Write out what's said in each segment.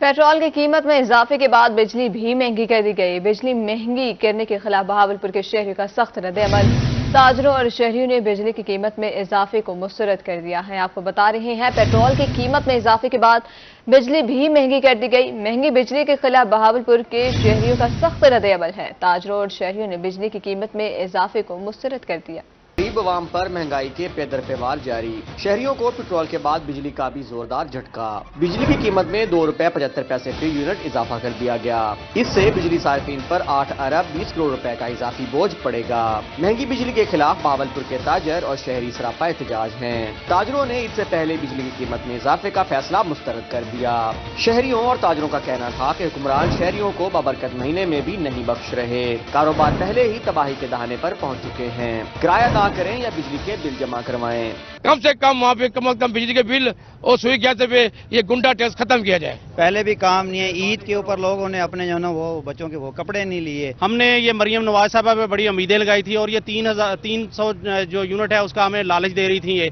Petrol की कीमत में इजाफे के बाद बिजली भी महंगी कर दी गई। बिजली महंगी करने के खिलाफ बहावलपुर के शहरियों का सख्त रद्द-ए-अमल। ताजरों और शहरियों ने बिजली की कीमत में इजाफे को मुस्तरद कर दिया है। आपको बता रहे हैं, पेट्रोल की कीमत में इजाफे के बाद बिजली भी महंगी कर दी गई। महंगी बिजली के खिलाफ बहावलपुर के शहरियों का सख्त रद्द-ए-अमल है। ताजरों और शहरियों ने बिजली की कीमत में इजाफे को मुस्तरद कर दिया। गरीब अवाम पर महंगाई के पेदर पे वार जारी। शहरियों को पेट्रोल के बाद बिजली का भी जोरदार झटका। बिजली की कीमत में ₹2.75 फी यूनिट इजाफा कर दिया गया। इससे बिजली सार्फिन पर 8 अरब 20 करोड़ रुपए का इजाफी बोझ पड़ेगा। महंगी बिजली के खिलाफ बहावलपुर के ताजर और शहरी सरापा एहतजाज हैं। ताजरों ने इससे पहले बिजली की कीमत में इजाफे का फैसला मुस्तरद कर दिया। शहरियों और ताजरों का कहना था कि हुक्मरान शहरियों को बाबरकत महीने में भी नहीं बख्श रहे। कारोबार पहले ही तबाही के दहाने पर पहुंच चुके हैं। किराया करें या बिजली के बिल जमा करवाएं। कम से कम वहाँ पे कम से कम बिजली के बिल और सुई गैस पे ये गुंडा टैक्स खत्म किया जाए। पहले भी काम नहीं है। ईद के ऊपर लोगों ने अपने जो ना वो बच्चों के वो कपड़े नहीं लिए। हमने ये मरियम नवाज साहबा पे बड़ी उम्मीदें लगाई थी और ये 300 जो यूनिट है उसका हमें लालच दे रही थी। ये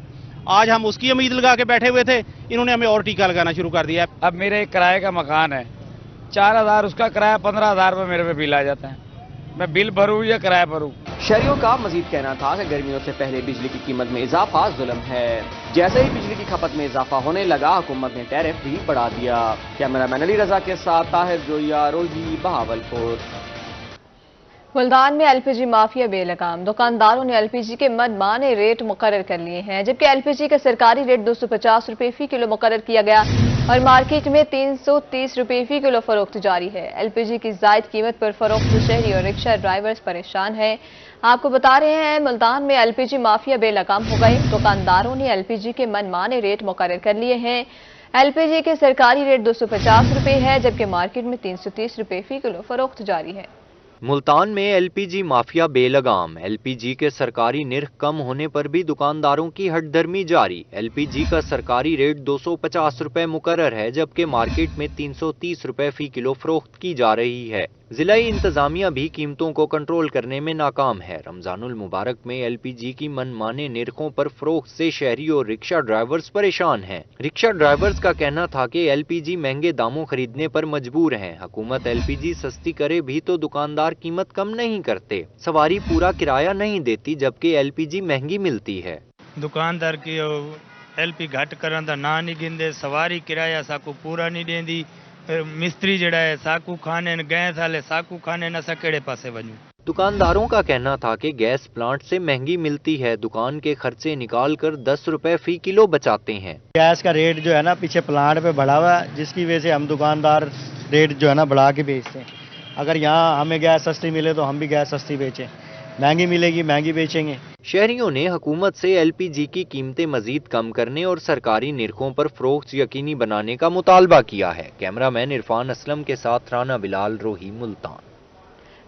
आज हम उसकी उम्मीद लगा के बैठे हुए थे, इन्होंने हमें और टीका लगाना शुरू कर दिया। अब मेरे किराए का मकान है, 4000 उसका किराया, 15000 रुपये मेरे पे बिल आ जाता है। मैं बिल भरूं या किराया भरूं। शहरियों का मजीद कहना था कि गर्मियों से पहले बिजली की कीमत में इजाफा जुल्म है। जैसे ही बिजली की खपत में इजाफा होने लगा, हुकूमत ने टैरिफ भी बढ़ा दिया। कैमरामैन अली रजा के साथ ताहिर जोया, रोही, बहावलपुर। मुल्तान में एलपीजी माफिया बेलगाम। दुकानदारों ने एलपीजी के मनमाने रेट मुकर्रर कर लिए हैं, जबकि एलपीजी का सरकारी रेट 250 रुपए फी किलो मुकर्रर किया गया और मार्केट में 330 रुपए फी किलो फरोख्त जारी है। एलपीजी की जायद कीमत पर फरोख्त शहरी और रिक्शा ड्राइवर्स परेशान हैं। आपको बता रहे हैं, मुल्तान में एलपीजी माफिया बेलगाम हो गए। दुकानदारों ने एलपीजी के मनमाने रेट मुकर्रर कर लिए हैं। एलपीजी के सरकारी रेट 250 रुपए है, जबकि मार्केट में 330 रुपए फी किलो फरोख्त जारी है। मुल्तान में एलपीजी माफिया बेलगाम। एलपीजी के सरकारी निर्ख कम होने पर भी दुकानदारों की हटधर्मी जारी। एलपीजी का सरकारी रेट 250 रुपए मुकर्रर है, जबकि मार्केट में 330 रुपए फी किलो फरोख्त की जा रही है। जिलाई इंतजामिया भी कीमतों को कंट्रोल करने में नाकाम है। रमजानुल मुबारक में एलपीजी की मनमाने निर्खों पर फरोख्त से शहरी और रिक्शा ड्राइवर्स परेशान हैं। रिक्शा ड्राइवर्स का कहना था कि एलपीजी महंगे दामों खरीदने पर मजबूर हैं। हुकूमत एलपीजी सस्ती करे भी तो दुकानदार कीमत कम नहीं करते। सवारी पूरा किराया नहीं देती, जबकि एलपीजी महंगी मिलती है। दुकानदार की एलपी घट करन दा ना नहीं गिंदे, सवारी किराया साकू पूरा नहीं देंदी। मिस्त्री जड़ा है साकू खाने गए साले साकू खाने न सकेड़े पासे वजू। दुकानदारों का कहना था कि गैस प्लांट से महंगी मिलती है, दुकान के खर्चे निकाल कर 10 रुपए फी किलो बचाते हैं। गैस का रेट जो है ना पीछे प्लांट पे बढ़ा हुआ है, जिसकी वजह से हम दुकानदार रेट जो है ना बढ़ा के बेचते हैं। अगर यहाँ हमें गैस सस्ती मिले तो हम भी गैस सस्ती बेचें, महंगी मिलेगी महंगी बेचेंगे। शहरियों ने हुकूमत से एलपीजी की कीमतें मजीद कम करने और सरकारी निर्खों पर फरोख्त यकीनी बनाने का मुतालबा किया है। कैमरामैन इरफान असलम के साथ राना बिलाल, रोही, मुल्तान।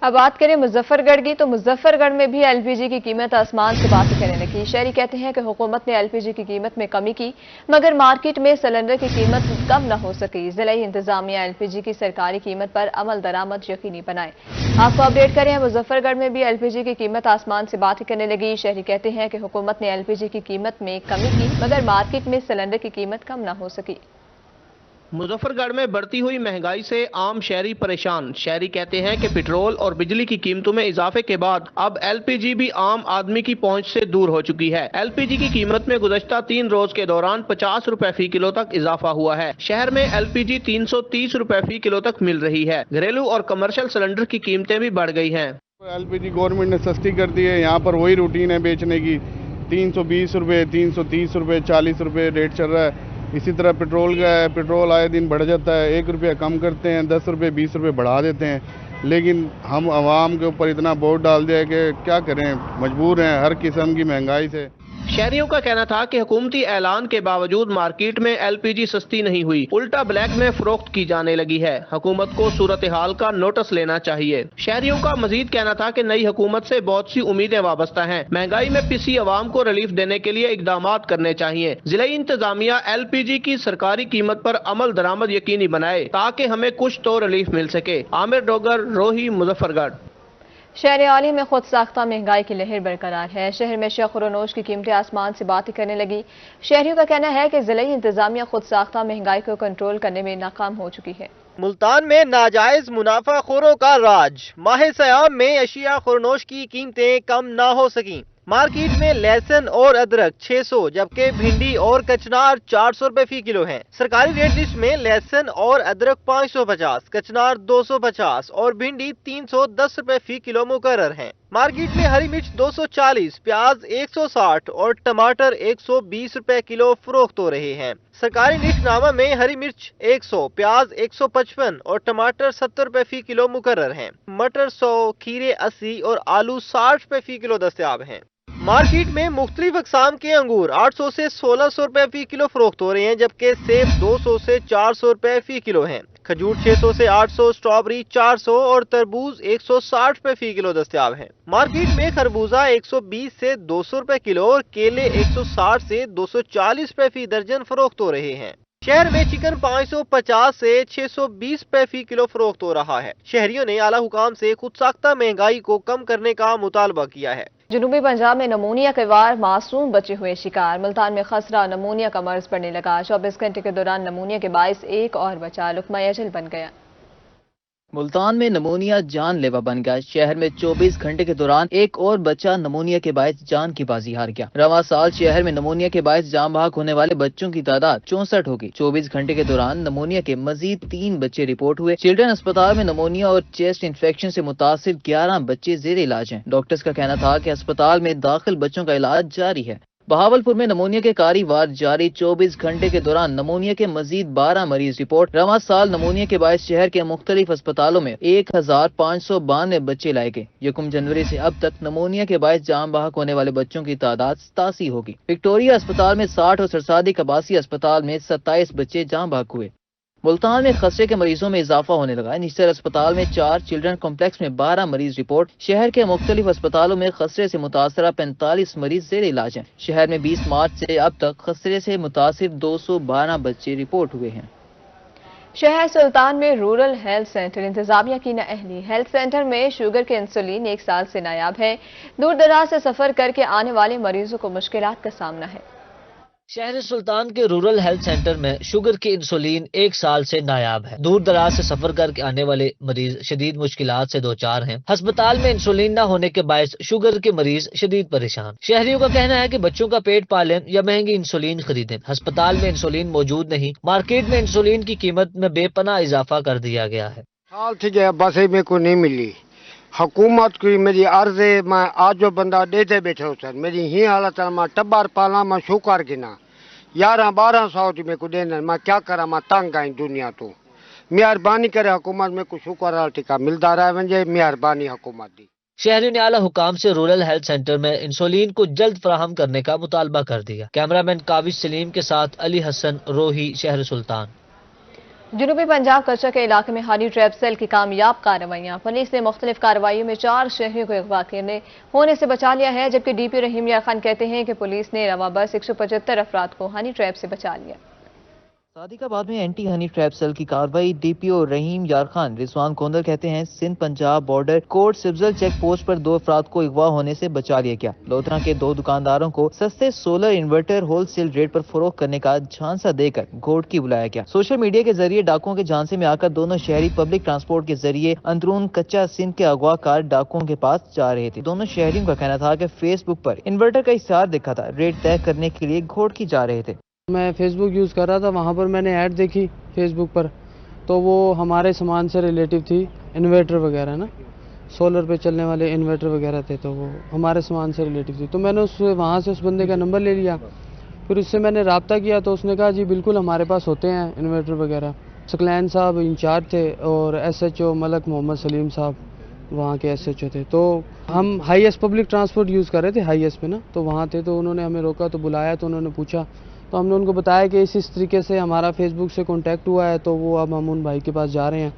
अब बात करें मुजफ्फरगढ़ की, तो मुजफ्फरगढ़ में भी एलपीजी की कीमत आसमान से बात करने लगी। शहरी कहते हैं कि हुकूमत ने एलपीजी की कीमत में कमी की, मगर मार्केट में सिलेंडर की कीमत कम न हो सकी। जिलाई इंतजामिया एलपीजी की सरकारी कीमत पर अमल दरामद यकीनी बनाए। आपको अपडेट करें, मुजफ्फरगढ़ में भी एलपीजी की कीमत आसमान से बात करने लगी। शहरी कहते हैं कि हुकूमत ने एलपीजी की कीमत में कमी की, मगर मार्केट में सिलेंडर की कीमत कम न हो सकी। मुजफ्फरगढ़ में बढ़ती हुई महंगाई से आम शहरी परेशान। शहरी कहते हैं कि पेट्रोल और बिजली की कीमतों में इजाफे के बाद अब एलपीजी भी आम आदमी की पहुंच से दूर हो चुकी है। एलपीजी की कीमत में गुज़श्ता 3 रोज के दौरान 50 रुपए फी किलो तक इजाफा हुआ है। शहर में एलपीजी 330 रुपए फी किलो तक मिल रही है। घरेलू और कमर्शियल सिलेंडर की कीमतें भी बढ़ गई हैं। एलपीजी गवर्नमेंट ने सस्ती कर दी है। यहाँ पर वही रूटीन है बेचने की। 320 रुपए, 330 रुपए, 40 रुपए रेट चल रहा है। इसी तरह पेट्रोल का है, पेट्रोल आए दिन बढ़ जाता है। 1 रुपया कम करते हैं, 10 रुपये 20 रुपये बढ़ा देते हैं, लेकिन हम आवाम के ऊपर इतना बोझ डाल दिया है कि क्या करें, मजबूर हैं हर किस्म की महंगाई से। शहरियों का कहना था कि हुकूमती ऐलान के बावजूद मार्केट में एलपीजी सस्ती नहीं हुई, उल्टा ब्लैक में फरोख्त की जाने लगी है। हुकूमत को सूरत हाल का नोटिस लेना चाहिए। शहरियों का मजीद कहना था कि नई हुकूमत से बहुत सी उम्मीदें वाबस्ता हैं। महंगाई में पिसी अवाम को रिलीफ देने के लिए इकदाम करने चाहिए। जिलाई इंतजामिया एलपीजी की सरकारी कीमत पर अमल दरामद यकीनी बनाए, ताकि हमें कुछ तो रिलीफ मिल सके। आमिर डोगर, रोही, मुजफ्फरगढ़। شہر عالی میں خود ساختہ مہنگائی کی لہر برقرار ہے۔ شہر میں شکر و نوش کی قیمتیں آسمان سے باتیں کرنے لگی۔ شہریوں کا کہنا ہے کہ ضلعی انتظامیہ خود ساختہ مہنگائی کو کنٹرول کرنے میں ناکام ہو چکی ہے۔ ملتان میں ناجائز منافع خوروں کا راج۔ ماہ سیام میں اشیاء خورنوش کی قیمتیں کم نہ ہو سکیں۔ مارکیٹ میں لہسن اور ادرک 600 جبکہ بھنڈی اور کچنار 400 روپے فی کلو ہیں۔ سرکاری ریٹ لسٹ میں لہسن اور ادرک 550، کچنار 250 اور بھنڈی 310 روپے فی کلو مقرر ہیں۔ مارکیٹ میں ہری مرچ 240، پیاز 160 اور ٹماٹر 120 روپے کلو فروخت ہو رہے ہیں۔ سرکاری نرخ نامہ میں ہری مرچ 100، پیاز 155 اور ٹماٹر 70 روپے فی کلو مقرر ہیں۔ مٹر 100، کھیرے 80 اور آلو 60 روپے فی کلو دستیاب ہیں۔ مارکیٹ میں مختلف اقسام کے انگور 800 سے 1600 روپے فی کلو فروخت ہو رہے ہیں جبکہ سیب 200 سے 400 روپے فی کلو ہیں۔ کھجور 600 سے 800، اسٹرابری 400 اور تربوز 160 روپے فی کلو دستیاب ہیں۔ مارکیٹ میں خربوزہ 120 سے 200 روپے کلو اور کیلے 160 سے 240 روپے فی درجن فروخت ہو رہے ہیں۔ شہر میں چکن 550 سے 620 روپے فی کلو فروخت ہو رہا ہے۔ شہریوں نے اعلیٰ حکام سے خود ساختہ مہنگائی کو کم کرنے کا مطالبہ کیا ہے۔ جنوبی پنجاب میں نمونیا کے وار معصوم بچے ہوئے شکار۔ ملتان میں خسرہ اور نمونیا کا مرض بڑھنے لگا۔ 24 گھنٹے کے دوران نمونیا کے باعث ایک اور بچہ لقمہ اجل بن گیا۔ ملتان میں نمونیا جان لیوا بن گیا۔ شہر میں 24 گھنٹے کے دوران ایک اور بچہ نمونیا کے باعث جان کی بازی ہار گیا۔ رواں سال شہر میں نمونیا کے باعث جان بحق ہونے والے بچوں کی تعداد 64 ہوگی۔ 24 گھنٹے کے دوران نمونیا کے مزید 3 بچے رپورٹ ہوئے۔ چلڈرن اسپتال میں نمونیا اور چیسٹ انفیکشن سے متاثر 11 بچے زیر علاج ہیں۔ ڈاکٹرز کا کہنا تھا کہ اسپتال میں داخل بچوں کا علاج جاری ہے۔ بہاولپور میں نمونیا کے کاری وار جاری۔ 24 گھنٹے کے دوران نمونیا کے مزید 12 مریض رپورٹ۔ رواں سال نمونیا کے باعث شہر کے مختلف اسپتالوں میں 1592 بچے لائے گئے۔ 1 جنوری سے اب تک نمونیا کے باعث جان بحق ہونے والے بچوں کی تعداد 87 ہوگی۔ وکٹوریہ اسپتال میں 60 اور سرسادی کباسی اسپتال میں 27 بچے جان بحق ہوئے۔ ملتان میں خسرے کے مریضوں میں اضافہ ہونے لگا ہے۔ نشتر اسپتال میں 4، چلڈرن کمپلیکس میں 12 مریض رپورٹ۔ شہر کے مختلف اسپتالوں میں خسرے سے متاثرہ 45 مریض زیر علاج ہیں۔ شہر میں 20 مارچ سے اب تک خسرے سے متاثر 212 بچے رپورٹ ہوئے ہیں۔ شہر سلطان میں رورل ہیلتھ سینٹر انتظامیہ کی نااہلی۔ ہیلتھ سینٹر میں شوگر کے انسولین 1 سال سے نایاب ہے۔ دور دراز سے سفر کر کے آنے والے مریضوں کو مشکلات کا سامنا ہے۔ شہر سلطان کے رورل ہیلتھ سینٹر میں شوگر کی انسولین 1 سال سے نایاب ہے۔ دور دراز سے سفر کر کے آنے والے مریض شدید مشکلات سے دوچار ہیں۔ ہسپتال میں انسولین نہ ہونے کے باعث شوگر کے مریض شدید پریشان۔ شہریوں کا کہنا ہے کہ بچوں کا پیٹ پالیں یا مہنگی انسولین خریدیں۔ ہسپتال میں انسولین موجود نہیں۔ مارکیٹ میں انسولین کی قیمت میں بے پناہ اضافہ کر دیا گیا ہے۔ سال سے جو بس میں کو نہیں ملی۔ حکومت کی میری عرض ہے، میں آج جو بندہ دیتے بیٹھے ہو سر میری ہی حالت ہے، میں ٹبر پالا میں شکر گنا 1100-1200 میں کو دینا، میں کیا کرا، میں تنگ آئی دنیا تو مہربانی کرے حکومت میں کچھ شکر ٹکا ملتا رہا ونجے، مہربانی حکومت دی۔ شہریوں نے اعلیٰ حکام سے رورل ہیلتھ سینٹر میں انسولین کو جلد فراہم کرنے کا مطالبہ کر دیا۔ کیمرہ مین کاوش سلیم کے ساتھ علی حسن روہی، شہر سلطان۔ جنوبی پنجاب کچا کے علاقے میں ہنی ٹریپ سیل کی کامیاب کارروائیاں۔ پولیس نے مختلف کارروائیوں میں 4 شہریوں کو اغوا ہونے سے بچا لیا ہے، جبکہ ڈی پی رحیم یار خان کہتے ہیں کہ پولیس نے رواں برس 175 افراد کو ہنی ٹریپ سے بچا لیا۔ صادق آباد میں اینٹی ہنی ٹریپ سیل کی کارروائی۔ ڈی پی او رحیم یار خان رضوان کوندر کہتے ہیں سندھ پنجاب بارڈر کوٹ سبزل چیک پوسٹ پر 2 افراد کو اغوا ہونے سے بچا لیا گیا۔ لودھرا کے 2 دکانداروں کو سستے solar inverter wholesale rate پر فروخت کرنے کا جھانسا دے کر گھوٹ کی بلایا گیا۔ سوشل میڈیا کے ذریعے ڈاکوؤں کے جھانسے میں آ کر دونوں شہری پبلک ٹرانسپورٹ کے ذریعے اندرون کچا سندھ کے اغوا کار ڈاکوؤں کے پاس جا رہے تھے۔ دونوں شہریوں کا کہنا تھا کہ فیس بک پر انورٹر کا اشتہار دکھا تھا، ریٹ طے کرنے کے لیے گھوٹ کی جا رہے تھے۔ میں فیس بک یوز کر رہا تھا، وہاں پر میں نے ایڈ دیکھی فیس بک پر، تو وہ ہمارے سامان سے ریلیٹو تھی، انورٹر وغیرہ نا، سولر پہ چلنے والے انورٹر وغیرہ تھے، تو وہ ہمارے سامان سے ریلیٹو تھی۔ تو میں نے وہاں سے اس بندے کا نمبر لے لیا، پھر اس سے میں نے رابطہ کیا تو اس نے کہا جی بالکل ہمارے پاس ہوتے ہیں انورٹر وغیرہ۔ سکلین صاحب انچارج تھے اور ایس ایچ او ملک محمد سلیم صاحب وہاں کے ایس ایچ او تھے۔ تو ہم high S public transport use کر رہے تھے، ہائی ایس پہ نا، تو وہاں تھے، تو انہوں نے ہمیں روکا، تو بلایا، تو انہوں نے پوچھا، تو ہم نے ان کو بتایا کہ اس طریقے سے ہمارا فیس بک سے کانٹیکٹ ہوا ہے، تو وہ اب ہم ان بھائی کے پاس جا رہے ہیں۔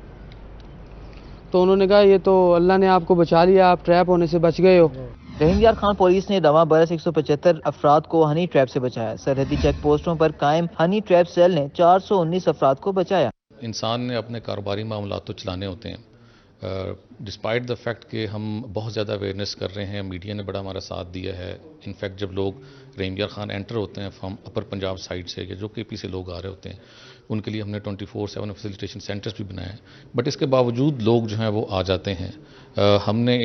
تو انہوں نے کہا یہ تو اللہ نے آپ کو بچا لیا، آپ ٹریپ ہونے سے بچ گئے ہو۔ رحیم یار خان پولیس نے رواں برس 175 افراد کو ہنی ٹریپ سے بچایا۔ سرحدی چیک پوسٹوں پر قائم ہنی ٹریپ سیل نے 419 افراد کو بچایا۔ انسان نے اپنے کاروباری معاملات تو چلانے ہوتے ہیں، ڈسپائٹ دا فیکٹ کہ ہم بہت زیادہ اویئرنیس کر رہے ہیں، میڈیا نے بڑا ہمارا ساتھ دیا ہے. انفیکٹ جب لوگ رحیم یار خان انٹر ہوتے ہیں فرام اپر پنجاب سائڈ سے یا جو کے پی سے لوگ آ رہے ہوتے ہیں، ان کے لیے ہم نے 24/7 فیسیلیٹیشن سینٹرز بھی بنائے ہیں. بٹ اس کے باوجود لوگ جو ہیں وہ آ جاتے ہیں. ہم نے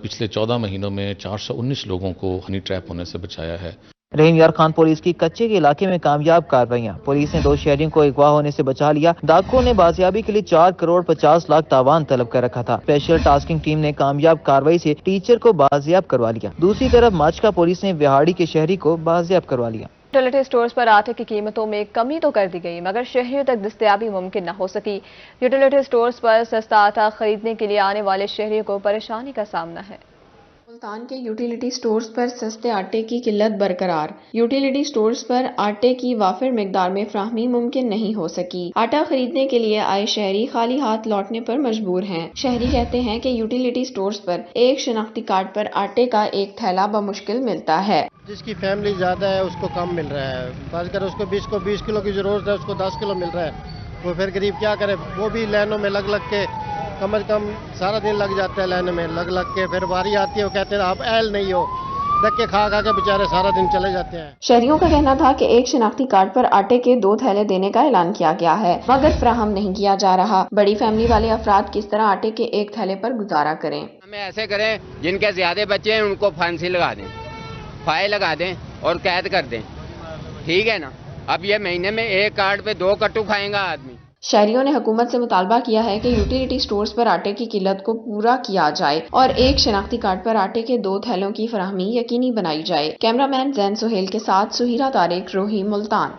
پچھلے 14 مہینوں میں 419 لوگوں کو ہنی ٹریپ ہونے سے بچایا ہے. رحیم یار خان پولیس کی کچے کے علاقے میں کامیاب کارروائیاں. پولیس نے 2 شہریوں کو اغوا ہونے سے بچا لیا. ڈاکو نے بازیابی کے لیے 4 کروڑ 50 لاکھ تاوان طلب کر رکھا تھا. اسپیشل ٹاسکنگ ٹیم نے کامیاب کارروائی سے ٹیچر کو بازیاب کروا لیا. دوسری طرف ماچکا پولیس نے وہاڑی کے شہری کو بازیاب کروا لیا. یوٹیلیٹی سٹورز پر آٹے کی قیمتوں میں کمی تو کر دی گئی مگر شہریوں تک دستیابی ممکن نہ ہو سکی. یوٹیلیٹی سٹورز پر سستا آٹا خریدنے کے لیے آنے والے شہریوں کو پریشانی کا سامنا ہے. ملتان کے یوٹیلیٹی سٹورز پر سستے آٹے کی قلت برقرار. یوٹیلیٹی سٹورز پر آٹے کی وافر مقدار میں فراہمی ممکن نہیں ہو سکی. آٹا خریدنے کے لیے آئے شہری خالی ہاتھ لوٹنے پر مجبور ہیں. شہری کہتے ہیں کہ یوٹیلیٹی سٹورز پر ایک شناختی کارڈ پر آٹے کا ایک تھیلا بمشکل ملتا ہے. جس کی فیملی زیادہ ہے اس کو کم مل رہا ہے. خاص کر اس کو 20 کلو کی ضرورت ہے، اس کو 10 کلو مل رہا ہے. وہ پھر غریب کیا کرے؟ وہ بھی لائنوں میں لگ کے کم از کم سارا دن لگ جاتا ہے. لائن میں لگ کے پھر باری آتی ہے، وہ کہتے ہیں آپ اہل نہیں ہو، دھکے کھا کے بیچارے سارا دن چلے جاتے ہیں. شہریوں کا کہنا تھا کہ ایک شناختی کارڈ پر آٹے کے 2 تھیلے دینے کا اعلان کیا گیا ہے مگر فراہم نہیں کیا جا رہا. بڑی فیملی والے افراد کس طرح آٹے کے ایک تھیلے پر گزارا کریں؟ ہمیں ایسے کریں، جن کے زیادہ بچے ہیں ان کو پھانسی لگا دیں، فائن لگا دیں اور قید کر دیں. ٹھیک ہے نا؟ اب یہ مہینے میں ایک کارڈ پہ 2 کٹو کھائیں گا آدمی. شہریوں نے حکومت سے مطالبہ کیا ہے کہ یوٹیلیٹی سٹورز پر آٹے کی قلت کو پورا کیا جائے اور ایک شناختی کارڈ پر آٹے کے 2 تھیلوں کی فراہمی یقینی بنائی جائے. کیمرامین زین سہیل کے ساتھ سہیرہ طارق، روہی، ملتان.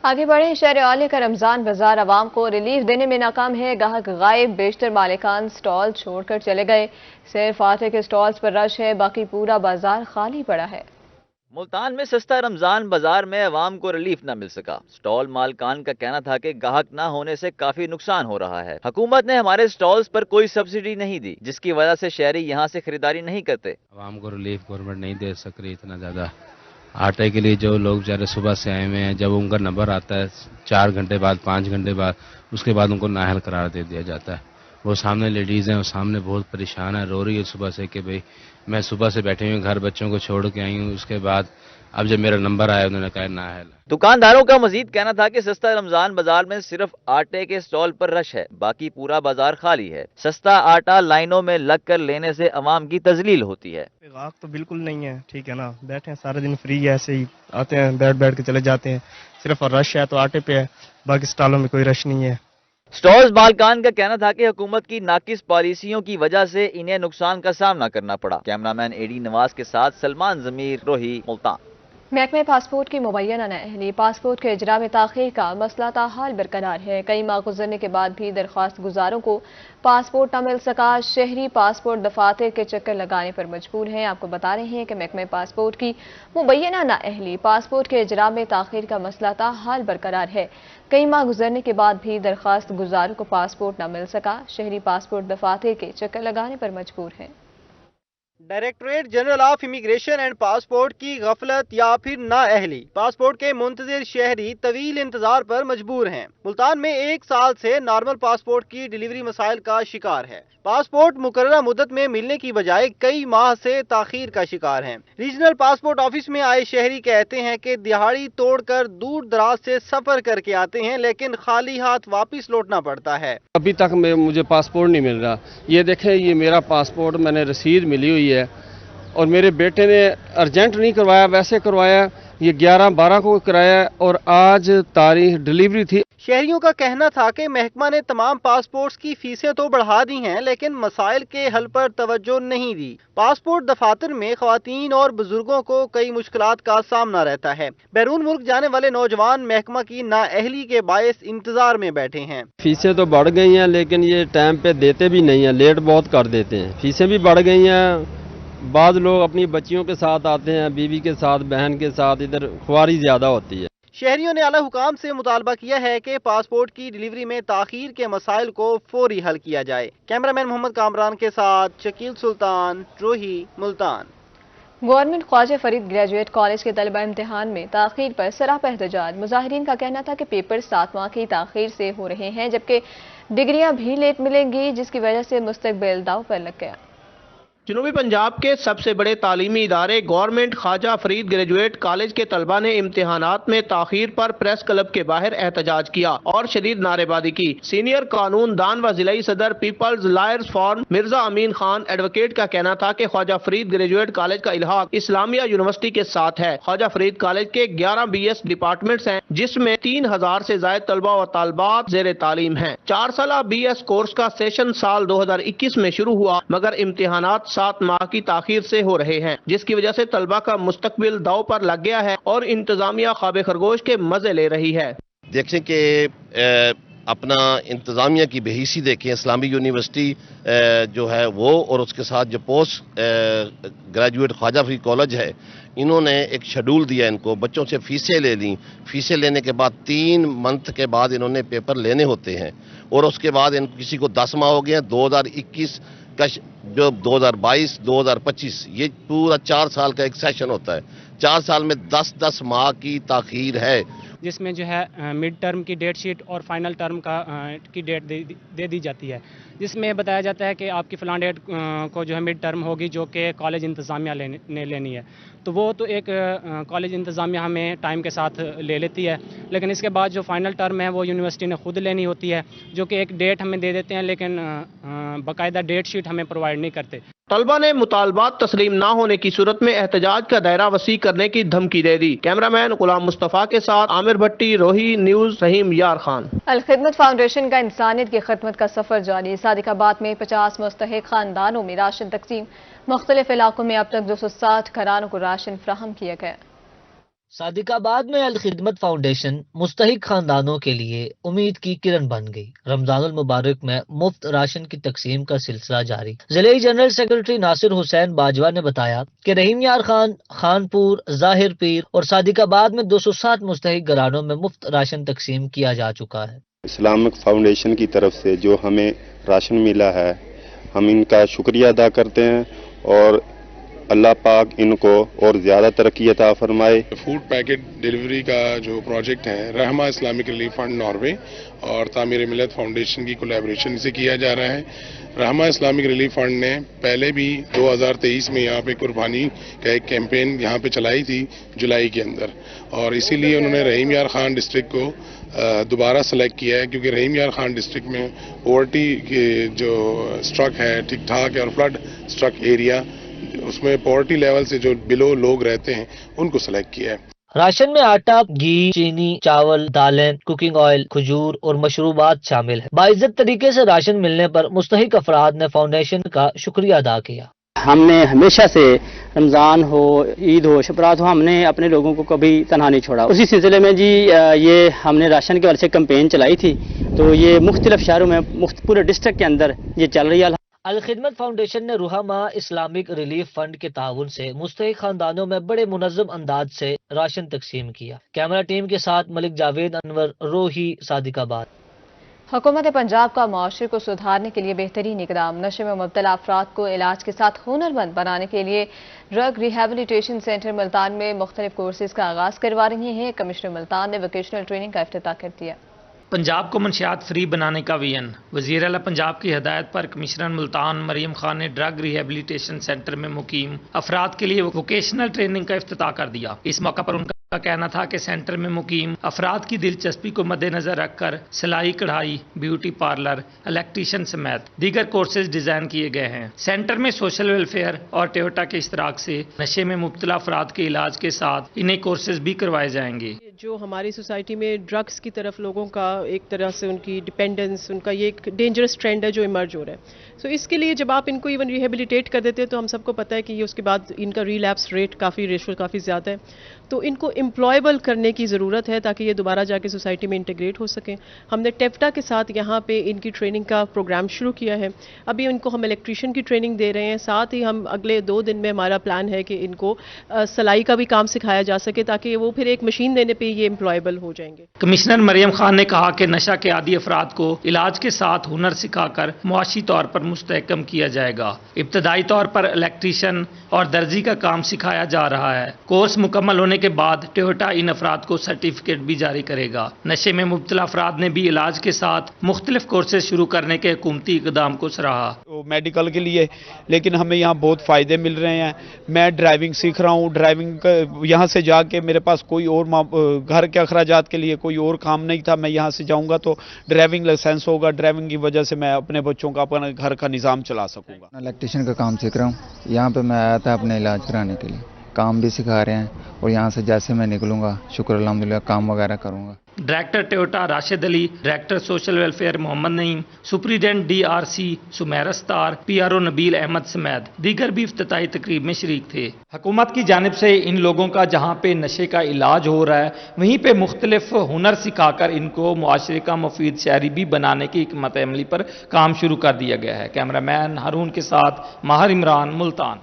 آگے بڑھیں. شہر اعلیٰ کا رمضان بازار عوام کو ریلیف دینے میں ناکام ہے. گاہک غائب، بیشتر مالکان سٹال چھوڑ کر چلے گئے. صرف آٹے کے سٹالز پر رش ہے، باقی پورا بازار خالی پڑا ہے. ملتان میں سستا رمضان بازار میں عوام کو ریلیف نہ مل سکا. سٹال مالکان کا کہنا تھا کہ گاہک نہ ہونے سے کافی نقصان ہو رہا ہے. حکومت نے ہمارے سٹالز پر کوئی سبسڈی نہیں دی جس کی وجہ سے شہری یہاں سے خریداری نہیں کرتے. عوام کو ریلیف گورنمنٹ نہیں دے سک رہی اتنا زیادہ. آٹے کے لیے جو لوگ بیچارے صبح سے آئے ہوئے ہیں، جب ان کا نمبر آتا ہے 4 گھنٹے بعد 5 گھنٹے بعد، اس کے بعد ان کو نااہل قرار دے دیا جاتا ہے. وہ سامنے لیڈیز ہیں، وہ سامنے بہت پریشان ہے، رو رہی ہے صبح سے کہ بھئی میں صبح سے بیٹھے ہوئے گھر بچوں کو چھوڑ کے آئی ہوں. اس کے بعد اب جب میرا نمبر آیا انہوں نے کہا نااہل. دکانداروں کا مزید کہنا تھا کہ سستا رمضان بازار میں صرف آٹے کے سٹال پر رش ہے، باقی پورا بازار خالی ہے. سستا آٹا لائنوں میں لگ کر لینے سے عوام کی تذلیل ہوتی ہے. گاہک تو بالکل نہیں ہے، ٹھیک ہے نا، بیٹھے ہیں سارے دن فری ہے، ایسے ہی آتے ہیں بیٹھ کے چلے جاتے ہیں. صرف رش ہے تو آٹے پہ ہے، باقی سٹالوں میں کوئی رش نہیں ہے. سٹالز مالکان کا کہنا تھا کہ حکومت کی ناقص پالیسیوں کی وجہ سے انہیں نقصان کا سامنا کرنا پڑا. کیمرامین AD نواز کے ساتھ سلمان ضمیر، روہی، ملتان. محکمہ پاسپورٹ کی مبینہ نااہلی. پاسپورٹ کے اجراء میں تاخیر کا مسئلہ تاحال برقرار ہے. کئی ماہ گزرنے کے بعد بھی درخواست گزاروں کو پاسپورٹ نہ مل سکا. شہری پاسپورٹ دفاتر کے چکر لگانے پر مجبور ہیں. آپ کو بتا رہے ہیں کہ محکمہ پاسپورٹ کی مبینہ نااہلی پاسپورٹ کے اجراء میں تاخیر کا مسئلہ تاحال برقرار ہے. کئی ماہ گزرنے کے بعد بھی درخواست گزاروں کو پاسپورٹ نہ مل سکا. شہری پاسپورٹ دفاتر کے چکر لگانے پر مجبور ہیں. Directorate general of immigration and passport کی غفلت یا پھر نااہلی. پاسپورٹ کے منتظر شہری طویل انتظار پر مجبور ہیں. ملتان میں 1 سال سے نارمل پاسپورٹ کی ڈیلیوری مسائل کا شکار ہے. پاسپورٹ مقررہ مدت میں ملنے کی بجائے کئی ماہ سے تاخیر کا شکار ہیں. ریجنل پاسپورٹ آفس میں آئے شہری کہتے ہیں کہ دہاڑی توڑ کر دور دراز سے سفر کر کے آتے ہیں لیکن خالی ہاتھ واپس لوٹنا پڑتا ہے. ابھی تک مجھے پاسپورٹ نہیں مل رہا. یہ دیکھیں، یہ میرا پاسپورٹ میں نے رسید ملی ہوئی ہے اور میرے بیٹے نے ارجنٹ نہیں کروایا، ویسے کروایا. یہ 11/12 کو کرایا اور آج تاریخ ڈیلیوری تھی. شہریوں کا کہنا تھا کہ محکمہ نے تمام پاسپورٹس کی فیسیں تو بڑھا دی ہیں لیکن مسائل کے حل پر توجہ نہیں دی. پاسپورٹ دفاتر میں خواتین اور بزرگوں کو کئی مشکلات کا سامنا رہتا ہے. بیرون ملک جانے والے نوجوان محکمہ کی نااہلی کے باعث انتظار میں بیٹھے ہیں. فیسیں تو بڑھ گئی ہیں لیکن یہ ٹائم پہ دیتے بھی نہیں ہیں، لیٹ بہت کر دیتے ہیں. فیسیں بھی بڑھ گئی ہیں. بعض لوگ اپنی بچیوں کے ساتھ آتے ہیں، بیوی کے ساتھ، بہن کے ساتھ، ادھر خواری زیادہ ہوتی ہے. شہریوں نے اعلیٰ حکام سے مطالبہ کیا ہے کہ پاسپورٹ کی ڈیلیوری میں تاخیر کے مسائل کو فوری حل کیا جائے. کیمرامین محمد کامران کے ساتھ شکیل سلطان، Rohi, Multan. Government Khwaja Farid graduate college کے طلبہ امتحان میں تاخیر پر سراپا احتجاج. مظاہرین کا کہنا تھا کہ پیپر 7 ماہ کی تاخیر سے ہو رہے ہیں جبکہ डिग्रियां भी लेट मिलेंगी, जिसकी वजह से मुस्तकबिल दांव पर लग गया। जनूबी पंजाब के सबसे बड़े तालीमी इदारे government Khwaja Farid graduate college के तलबा ने इम्तिहानात में ताखीर पर प्रेस क्लब के बाहर एहतजाज किया और शदीद नारेबाजी की। सीनियर कानून दान व जिलाई सदर पीपल्स लॉयर्स फॉर्म मिर्जा अमीन खान एडवोकेट का कहना था कि ख्वाजा फरीद ग्रेजुएट कॉलेज का इल्हाक इस्लामिया यूनिवर्सिटी के साथ है। ख्वाजा फरीद कॉलेज के 11 BS डिपार्टमेंट्स हैं, जिसमें 3000 से ज्यादा तलबा व तालबात जेर तालीम हैं। 4 साल BS कोर्स का सेशन साल 2021 में शुरू हुआ, मगर इम्तिहानात 7 माह की ताखीर से हो रहे हैं, जिसकी वजह से तलबा का मुस्तकबिल दाव पर लग गया है और इंतजामिया ख्वाब खरगोश के मजे ले रही है। देखें कि अपना इंतजामिया की बेहिसी देखें, इस्लामी यूनिवर्सिटी जो है वो और उसके साथ जो post graduate Khwaja Farid college है, इन्होंने एक शेड्यूल दिया इनको, बच्चों से फीसें ले ली। फीसें लेने के बाद 3 मंथ के बाद इन्होंने पेपर लेने होते हैं और उसके बाद इनको किसी को 10 माह हो गए। 2021 का जो 2022, 2025 ये पूरा 4 साल का एक सेशन होता है। 4 साल में 10-10 माह की ताखीर है, जिसमें जो है मिड टर्म की डेट शीट और फाइनल टर्म की डेट दे दी जाती है, जिसमें बताया जाता है कि आपकी फलां डेट को जो है मिड टर्म होगी, जो कि कॉलेज इंतज़ामिया ने लेनी है। तो वो तो एक कॉलेज इंतज़ामिया हमें टाइम के साथ ले लेती है, लेकिन इसके बाद जो फाइनल टर्म है वो यूनिवर्सिटी ने खुद लेनी होती है, जो कि एक डेट हमें दे देते हैं, लेकिन बाकायदा डेट शीट हमें प्रोवाइड नहीं करते। तलबा ने मुतालबात तस्लीम ना होने की सूरत में एहतजाज का दायरा वसी करने की धमकी दे दी। कैमरामैन गुलाम मुस्तफ़ा के साथ आमिर भट्टी, रोही न्यूज़, रहीम यार खान। अल खिदमत फाउंडेशन का इंसानियत की खिदमत का सफर जारी। सादिकाबाद में 50 मुस्तहिक खानदानों में राशन तकसीम। मुख्तलिफ इलाकों में अब तक 260 घरानों को राशन फ्राहम किया गया। सादिकाबाद में अल खिदमत फाउंडेशन मुस्तहिक खानदानों के लिए उम्मीद की किरण बन गई। रमजानुल मुबारक में मुफ्त राशन की तकसीम का सिलसिला जारी। जिले जनरल सेक्रेटरी नासिर हुसैन बाजवा ने बताया कि रहीम यार खान, खानपुर, जाहिर पीर और सादिकाबाद में 260 मुस्तहिक घरानों में मुफ्त राशन तकसीम किया जा चुका है। इस्लामिक फाउंडेशन की तरफ से जो हमें राशन मिला है, हम इनका शुक्रिया अदा करते हैं और अल्लाह पाक इनको और ज़्यादा तरक्की अता फरमाए। फूड पैकेट डिलीवरी का जो प्रोजेक्ट है रहमा इस्लामिक रिलीफ फंड नॉर्वे और तामीर मिलत फाउंडेशन की कोलैबोरेशन से किया जा रहा है। रहमा इस्लामिक रिलीफ फंड ने पहले भी 2023 में यहाँ पे कुर्बानी का एक कैंपेन यहाँ पे चलाई थी जुलाई के अंदर, और इसीलिए उन्होंने रहीम यार खान डिस्ट्रिक्ट को दोबारा सेलेक्ट किया है, क्योंकि रहीम यार खान डिस्ट्रिक्ट में पोवर्टी के जो स्ट्रक है ठीक ठाक है और फ्लड स्ट्रक एरिया, उसमें पॉवर्टी लेवल से जो बिलो लोग रहते हैं उनको सेलेक्ट किया है। राशन में आटा, घी, चीनी, चावल, दालें, कुकिंग ऑयल, खजूर और मशरूबात शामिल है। बाइज्जत तरीके से राशन मिलने पर मुस्तहिक अफराद ने फाउंडेशन का शुक्रिया अदा किया। हमने हमेशा से रमज़ान हो, ईद हो, शबरात हो, हमने अपने लोगों को कभी तनहा नहीं छोड़ा। उसी सिलसिले में जी ये हमने राशन के वाले से कैंपेन चलाई थी, तो ये मुख्तलिफ शहरों में पूरे डिस्ट्रिक्ट के अंदर ये चल रही है। अल खिदमत फाउंडेशन ने रूहामा इस्लामिक रिलीफ फंड के ताउन से मुस्तहिक खानदानों में बड़े मुनज़्ज़म अंदाज से राशन तकसीम किया। कैमरा टीम के साथ मलिक जावेद अनवर, रोही, सादिकाबाद। हुकूमत पंजाब का मुआशरे को सुधारने के लिए बेहतरीन इक़दाम। नशे में मुब्तला अफराद को इलाज के साथ हुनरमंद बनाने के लिए ड्रग रिहेबिलिटेशन सेंटर मुल्तान में मुख्तलिफ कोर्सेज का आगाज करवा रही हैं। कमिश्नर मुल्तान ने वोकेशनल ट्रेनिंग का इफ्तिताह कर दिया। पंजाब को मंशियात फ्री बनाने का विजन। वज़ीर आला पंजाब की हदायत पर कमिश्नर मुल्तान मरियम खान ने ड्रग रिहेबिलिटेशन सेंटर में मुकीम अफराद के लिए वोकेशनल ट्रेनिंग का इफ्तिताह कर दिया। इस मौका पर उनका कहना था कि सेंटर में मुकीम अफराद की दिलचस्पी को मद्देनजर रखकर सिलाई, कढ़ाई, ब्यूटी पार्लर, इलेक्ट्रीशियन समेत दीगर कोर्सेज डिजाइन किए गए हैं। सेंटर में सोशल वेलफेयर और टोयोटा के इश्तराक से नशे में मुब्तला अफराद के इलाज के साथ इन्हें कोर्सेज भी करवाए जाएंगे। जो हमारी सोसाइटी में ड्रग्स की तरफ लोगों का एक तरह से उनकी डिपेंडेंस, उनका ये एक डेंजरस ट्रेंड है जो इमर्ज हो रहा है। सो इसके लिए जब आप इनको इवन रिहेबिलिटेट कर देते हैं तो हम सबको पता है कि ये उसके बाद इनका रिलैप्स रेट रेशो काफ़ी ज़्यादा है, तो इनको एम्प्लॉयबल करने की ज़रूरत है ताकि ये दोबारा जाके सोसाइटी में इंटीग्रेट हो सकें। हमने टेफ्टा के साथ यहाँ पे इनकी ट्रेनिंग का प्रोग्राम शुरू किया है। अभी इनको हम इलेक्ट्रीशियन की ट्रेनिंग दे रहे हैं, साथ ही हम अगले 2 दिन में हमारा प्लान है कि इनको सिलाई का भी काम सिखाया जा सके ताकि वो फिर एक मशीन देने पर ये एम्प्लॉयबल हो जाएंगे। कमिश्नर मरियम खान ने कहा कि नशा के आदी अफराद को इलाज के साथ हुनर सिखाकर मुआशी तौर पर मुस्तहकम किया जाएगा। इब्तदाई तौर पर इलेक्ट्रीशियन और दर्जी का काम सिखाया जा रहा है। कोर्स मुकम्मल होने के बाद टोयोटा इन अफराद को सर्टिफिकेट भी जारी करेगा। नशे में मुब्तला अफराद ने भी इलाज के साथ मुख्तलिफ कोर्सेज शुरू करने के हुकूमती इक़दाम को सराहा। मेडिकल के लिए, लेकिन हमें यहाँ बहुत फ़ायदे मिल रहे हैं। मैं ड्राइविंग सीख रहा हूँ, ड्राइविंग यहाँ से जाके मेरे पास कोई और घर के अखराजात के लिए कोई और काम नहीं था। मैं यहाँ से जाऊँगा तो ड्राइविंग लाइसेंस होगा, ड्राइविंग की वजह से मैं अपने बच्चों का अपना घर का निज़ाम चला सकूँगा। इलेक्ट्रीशियन का काम सीख रहा हूँ, यहाँ पे मैं आया था अपने इलाज कराने के लिए। काम भी सिखा रहे हैं और यहाँ से जैसे मैं निकलूँगा शुक्र अल्हम्दुलिल्लाह काम वगैरह करूँगा। Director Toyota Rashid Ali, director social welfare Mohammad Naeem, superintendent DRC Sumair Astar, PRO Nabeel Ahmed समेत दीगर भी इफ्तिताई तकरीब में शरीक थे। हुकूमत की जानिब से इन लोगों का जहाँ पे नशे का इलाज हो रहा है, वहीं पे मुख्तलिफ हुनर सिखाकर इनको मुआशरे का मुफीद शहरी भी बनाने की हिकमत अमली पर काम शुरू कर दिया गया है। कैमरामैन हारून के साथ माहिर इमरान, मुल्तान।